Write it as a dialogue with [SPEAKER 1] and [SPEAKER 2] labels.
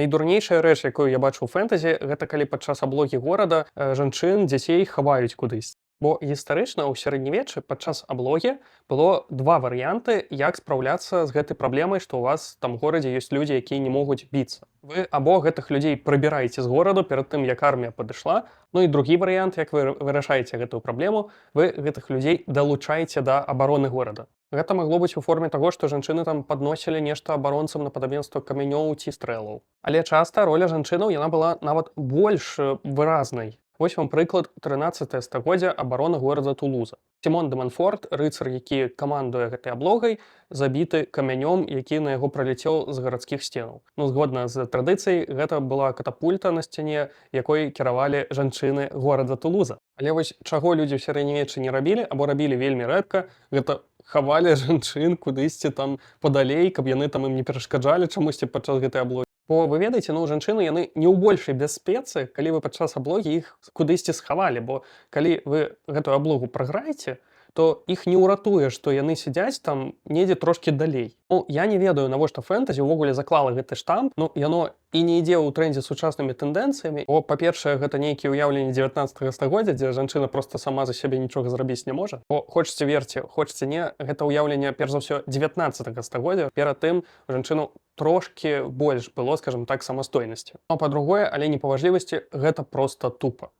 [SPEAKER 1] Найдурнейшая рэч, якую я бачу ў фэнтэзі, гэта калі падчас аблогі горада жанчын, дзяцей хаваюць кудысь. Бо гістарычна ў сярэднявеччы падчас аблогі было два варыянты, як спраўляцца з гэтай праблемай, што ў вас там горадзе ёсць людзі, якія не могуць біцца. Вы або гэтых людзей прыбіраеце з гораду перад тым, як армія падышла. Ну і другі варыянт, як вы вырашаеце гэтую праблему, вы гэтых людзей далучаеце да абароны горада. Гэта магло быць у форме таго, што жанчыны там падносілі нешта абаронцам на падабенства камянёў ці стрэлаў. Але часта роля жанчынаў яна была нават больш выразнай. Вось вам прыклад 13 стагоддзя абарона горада Тулуза. Сімон де Монфорт, рыцар, які камандуе гэтай аблогай, забіты камянём, які на яго праляцеў з гарадскіх сценаў. Ну, згодна з традыцыяй, гэта была катапульта на сцяне, якой кіравалі жанчыны горада Тулуза. Але вось чаго людзі ў сярэднявеччы не рабілі, або рабілі вельмі рэдка, гэта хавалі жанчын кудысьці там падалей, каб яны там ім не перашкаджалі чамусьці падчас гэтай аблогі. Бо вы ведаеце, ну, жанчыны яны не ў большай бяспецы, калі вы падчас аблогі іх кудысьці схавалі, бо калі вы гэтую аблогу праграеце, то іх не ўратуе, што яны сядзяць там недзе трошкі далей. Ну, я не ведаю, навошта фэнтэзі ўвогуле заклала гэты штамп, ну, яно і не ідзе ў трэндзе сучаснымі тэндэнцыямі, бо, па-першае, гэта нейкія ўяўленні 19 стагоддзя, дзе жанчына проста сама за сябе нічога зрабіць не можа. Бо хочаце верце, хочаце не, гэта ўяўленне, перш за ўсё, 19 стагоддзя. Перад тым жанчыну трошкі больш было, скажем так, самастойнасці. А па-другое, але не па важлівасці, гэта проста тупа.